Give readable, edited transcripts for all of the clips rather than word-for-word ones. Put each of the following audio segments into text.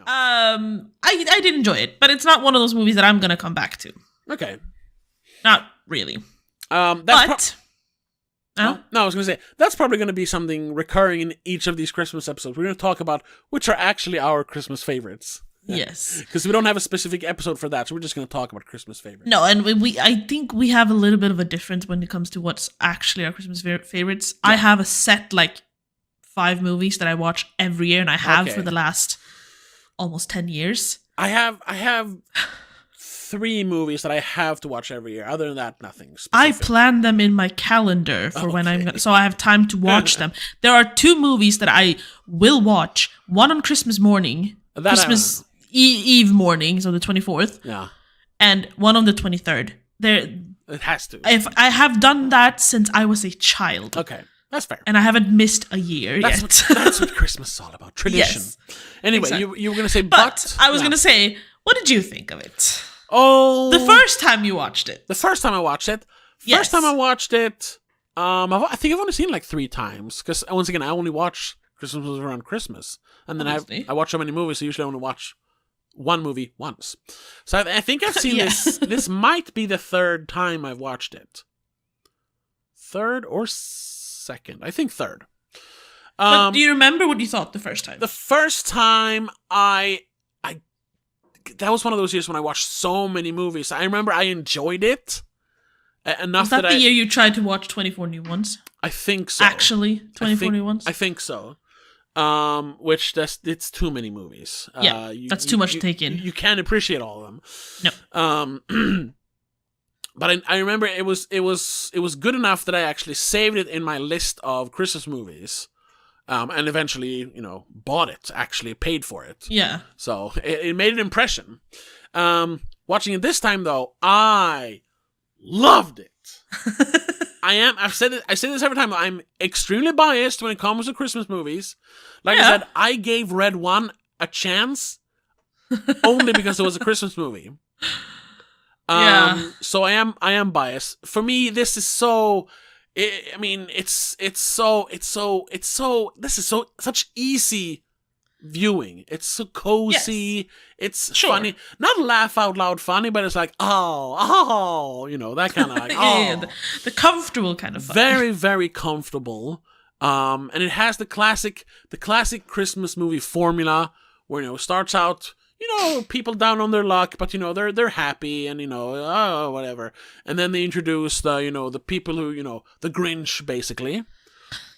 I did enjoy it, but it's not one of those movies that I'm gonna come back to. Okay. Not really. No, I was going to say, that's probably going to be something recurring in each of these Christmas episodes. We're going to talk about which are actually our Christmas favorites. Yes. Because we don't have a specific episode for that, so we're just going to talk about Christmas favorites. No, and I think we have a little bit of a difference when it comes to what's actually our Christmas favorites. Yeah. I have a set, 5 movies that I watch every year, and I have for the last almost 10 years. I have 3 movies that I have to watch every year. Other than that, nothing specific. I plan them in my calendar for when I'm gonna, so I have time to watch them. There are 2 movies that I will watch. One on Christmas morning, Christmas Eve morning, so the 24th. Yeah. And one on the 23rd. It has to. I have done that since I was a child. Okay. That's fair. And I haven't missed a year yet. That's what Christmas is all about. Tradition. Yes, anyway, exactly. you were going to say but I was going to say, what did you think of it? Oh. The first time you watched it. The first time I watched it. Yes. I think I've only seen it 3 times. Because, once again, I only watch Christmas movies around Christmas. And then I watch so many movies, so usually I only watch one movie once. So I think I've seen this. This might be the 3rd time I've watched it. 3rd or 2nd? I think 3rd. But do you remember what you thought the first time? The first time that was one of those years when I watched so many movies. I remember I enjoyed it enough. Was that the year you tried to watch 24 New Ones? I think so. Actually, 24 New Ones? I think so. Which it's too many movies. Yeah, that's too much to take in. You can't appreciate all of them. No. But I remember it was good enough that I actually saved it in my list of Christmas movies. And eventually, bought it, actually paid for it. Yeah. So it made an impression. Watching it this time, though, I loved it. I say this every time. I'm extremely biased when it comes to Christmas movies. I said, I gave Red 1 a chance only because it was a Christmas movie. So I am biased. For me, this is so. This is such easy viewing. It's so cozy. Yes. It's funny. Not laugh out loud funny, but it's that kind of the comfortable kind of fun. Very, very comfortable. And it has the classic Christmas movie formula where, it starts out, people down on their luck, but they're happy and whatever. And then they introduce the people who the Grinch basically.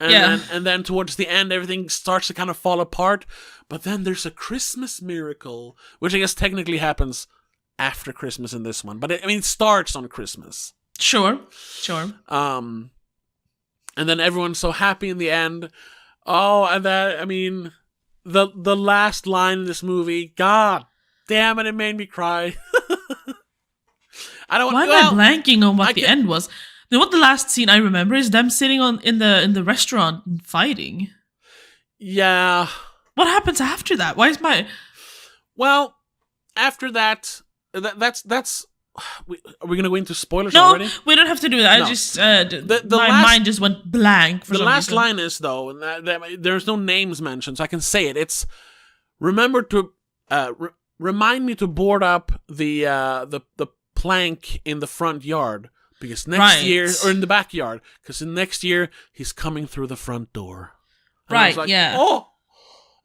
And then towards the end everything starts to kind of fall apart. But then there's a Christmas miracle, which I guess technically happens after Christmas in this one. But it starts on Christmas. Sure. And then everyone's so happy in the end. Oh, and that The last line in this movie, God damn it made me cry. Why am I blanking on what the end was? What the last scene I remember is them sitting in the restaurant and fighting. Yeah. What happens after that? Why is my... Well, after that's... Are we going to go into spoilers already? No, we don't have to do that. No. I just... my mind just went blank for some reason. The last line is, though, there's no names mentioned, so I can say it. It's, remember to... remind me to board up the plank in the front yard, because next year... Or in the backyard, because next year, he's coming through the front door. And I was like, oh!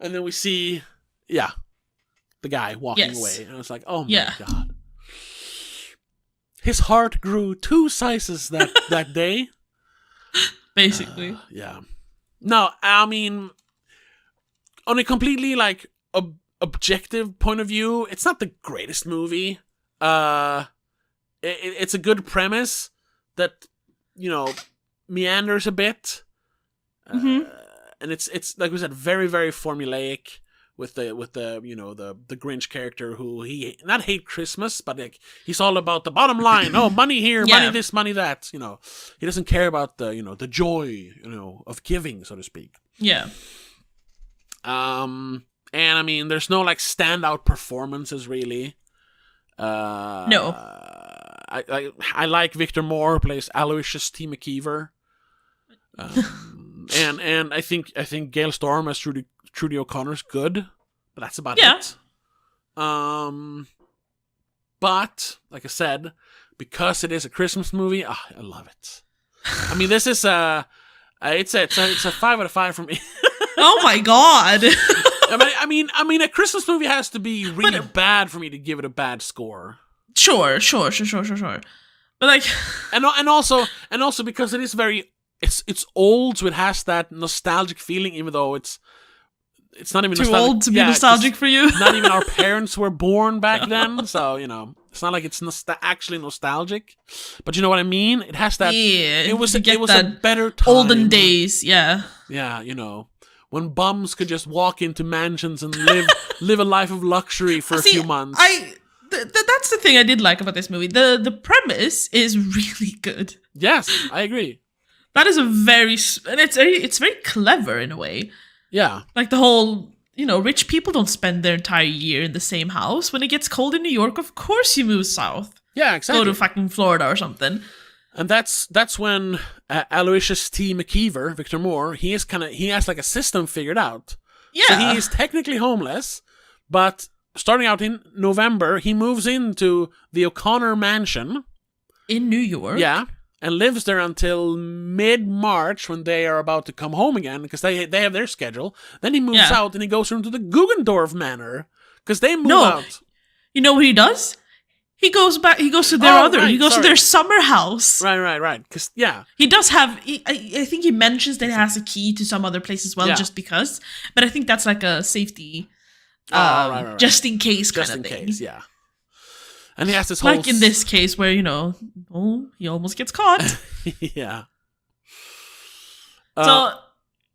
And then we see, the guy walking away. And I was like, oh my God. His heart grew 2 sizes that day. Basically. Yeah. No, on a completely, objective point of view, it's not the greatest movie. It's a good premise that, meanders a bit. And it's like we said, very, very formulaic with the Grinch character who he not hate Christmas, but he's all about the bottom line. Oh, money here, money this, money that. He doesn't care about the joy of giving, so to speak. Yeah. And there's no standout performances really. No. I like Victor Moore, who plays Aloysius T. McKeever. And I think Gail Storm as Trudy O'Connor's good, but that's about Yeah. it. But like I said, because it is a Christmas movie, I love it. I mean, this is it's a 5 out of 5 for me. Oh my god. I mean, a Christmas movie has to be really bad for me to give it a bad score. Sure. But like, and also because it is it's old, so it has that nostalgic feeling, even though it's not even too old to be nostalgic for you. Not even our parents were born back then, so it's not like it's actually nostalgic. But you know what I mean? It has that. Yeah, it was a better time. Olden days, yeah. Yeah, when bums could just walk into mansions and live a life of luxury for a few months. That's the thing I did like about this movie. The premise is really good. Yes, I agree. That is it's very clever in a way. Yeah. Like the whole, rich people don't spend their entire year in the same house. When it gets cold in New York, of course you move south. Yeah, exactly. Go to fucking Florida or something. And that's when Aloysius T. McKeever, Victor Moore, he has like a system figured out. Yeah. So he is technically homeless, but starting out in November, he moves into the O'Connor mansion. In New York? Yeah. And lives there until mid-March when they are about to come home again because they have their schedule. Then he moves out and he goes into the Guggendorf Manor because they move out. You know what he does? He goes back. He goes to their to their summer house. Right. Because he does have. I think he mentions that he has a key to some other place as well, just because. But I think that's like a safety, right. just in case kind of thing. Just in case, yeah. And he has this whole... Like in this case where, he almost gets caught. Yeah. So,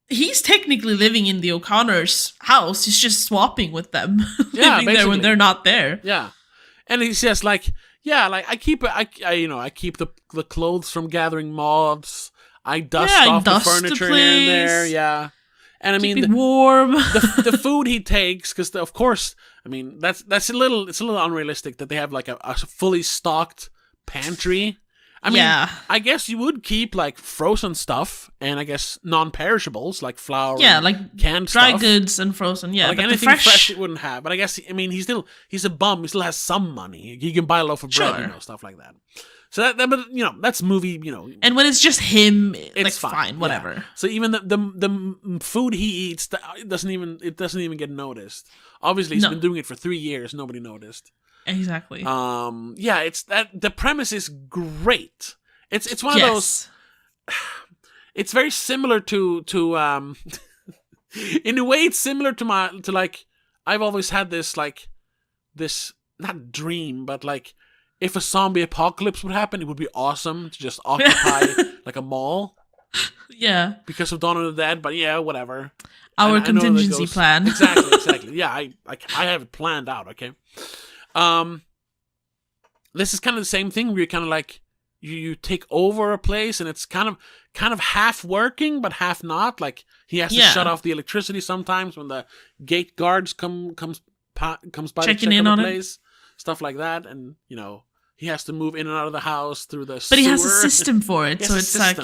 he's technically living in the O'Connor's house. He's just swapping with them. Living there when they're not there. Yeah. And he says, I keep the clothes from gathering moths. I dust off the furniture here and there. Yeah. And I mean, keep it warm. the food he takes, because of course, I mean it's a little unrealistic that they have like a fully stocked pantry. I mean, I guess you would keep like frozen stuff and I guess non-perishables like flour, like canned dry stuff. goods and frozen. Yeah, like but anything the fresh it wouldn't have. But I guess he's a bum. He still has some money. He can buy a loaf of bread, stuff like that. So but that's movie, And when it's just him, it's fine, whatever. Yeah. So even the food he eats, it doesn't even get noticed. Obviously, he's been doing it for 3 years. Nobody noticed. Exactly. It's that the premise is great. It's one of those. It's very similar to in a way it's similar to like I've always had this not dream, but like. If a zombie apocalypse would happen, it would be awesome to just occupy like a mall. Yeah. Because of Dawn of the Dead, but yeah, whatever. Our contingency plan. Exactly. Yeah, I have it planned out, okay? This is kind of the same thing where you kind of like you take over a place and it's kind of half working but half not. Like he has to shut off the electricity sometimes when the gate guards comes by checking to check in on on the place. Stuff like that, and he has to move in and out of the house through the sewer. But he has a system for it, so it's like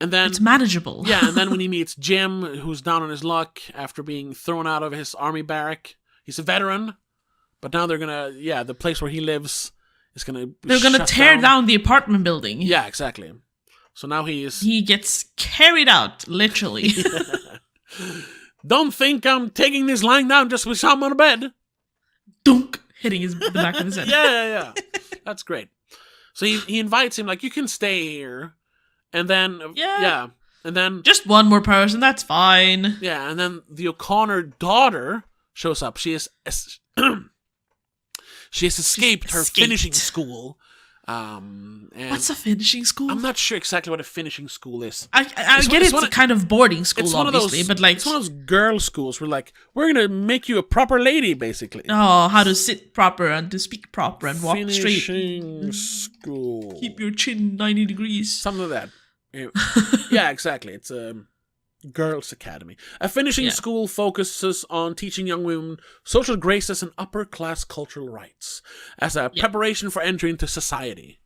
and then it's manageable. Yeah, and then when he meets Jim, who's down on his luck after being thrown out of his army barrack, he's a veteran, but now they're gonna the place where he lives is gonna tear down the apartment building. Yeah, exactly. So now he gets carried out, literally. Don't think I'm taking this lying down just with I'm on a bed. Dunk, hitting the back of his head. Yeah. That's great. So he invites him, like, you can stay here. And then, and then... Just one more person, that's fine. Yeah, and then the O'Connor daughter shows up. She has escaped her finishing school. And what's a finishing school? I'm not sure exactly what a finishing school is. I get it's a kind of boarding school, obviously, but like... It's one of those girl schools where, like, we're going to make you a proper lady, basically. Oh, how to sit proper and to speak proper and walk straight. Finishing school. Keep your chin 90 degrees. Something like that. Yeah, exactly. It's a girls' academy. A finishing school focuses on teaching young women social graces and upper-class cultural rights as a preparation for entry into society.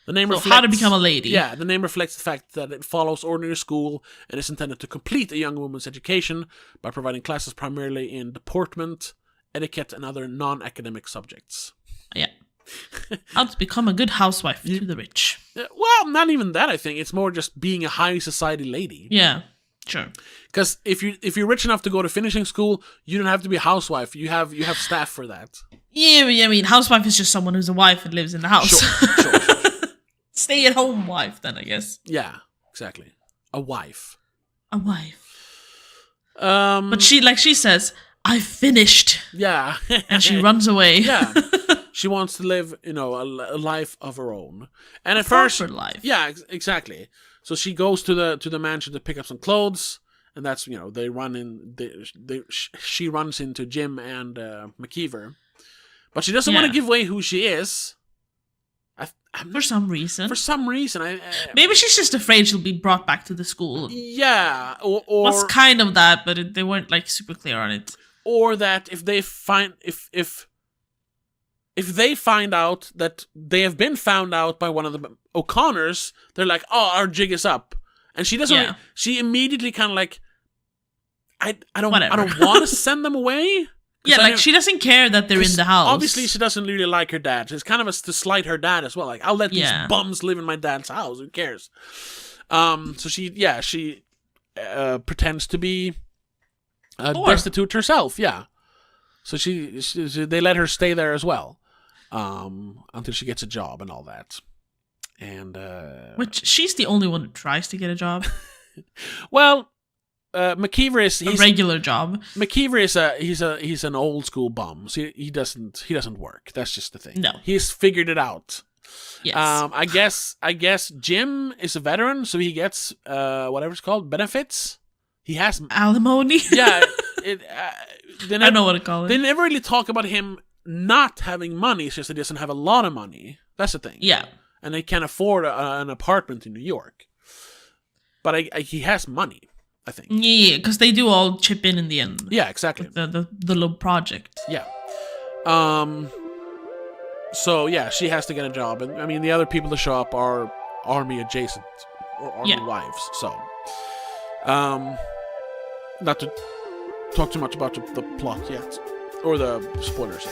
The name how to become a lady. Yeah, the name reflects the fact that it follows ordinary school and is intended to complete a young woman's education by providing classes primarily in deportment, etiquette, and other non-academic subjects. Yeah. How to become a good housewife to the rich. Well, not even that, I think. It's more just being a high society lady. Yeah, sure. Because if you're rich enough to go to finishing school, you don't have to be a housewife. You have staff for that. Yeah, I mean, housewife is just someone who's a wife and lives in the house. Sure. Stay-at-home wife, then, I guess. Yeah, exactly. A wife. A wife. But she says, I finished. Yeah. And she runs away. Yeah. She wants to live, a life of her own. And at proper first, life. Yeah, exactly. So she goes to the mansion to pick up some clothes, and that's they run in. She runs into Jim and McKeever, but she doesn't want to give away who she is. For some reason. Maybe she's just afraid she'll be brought back to the school. Yeah, or was kind of that, but they weren't super clear on it. Or that if they find out that they have been found out by one of the O'Connors, they're like, "Oh, our jig is up," and she doesn't. Yeah. She immediately kind of like, I don't want to send them away. Yeah, she doesn't care that they're in the house. Obviously, she doesn't really like her dad. It's kind of to slight her dad as well. Like, I'll let these bums live in my dad's house. Who cares? So she pretends to be destitute herself. Yeah. So they let her stay there as well, until she gets a job and all that. And which she's the only one who tries to get a job. Well. McKeever is a regular job. McKeever is he's an old school bum. So he doesn't work. That's just the thing. No, he's figured it out. Yes. I guess Jim is a veteran, so he gets whatever it's called, benefits. He has alimony. Yeah, I don't know what to call it. They never really talk about him not having money. It's just that he doesn't have a lot of money. That's the thing. Yeah, and they can't afford an apartment in New York. But he has money. I think. Yeah, because they do all chip in the end. Yeah, exactly. The little project. Yeah. So yeah, she has to get a job, and I mean the other people that show up are army adjacent or army wives. So, not to talk too much about the plot yet, or the spoilers.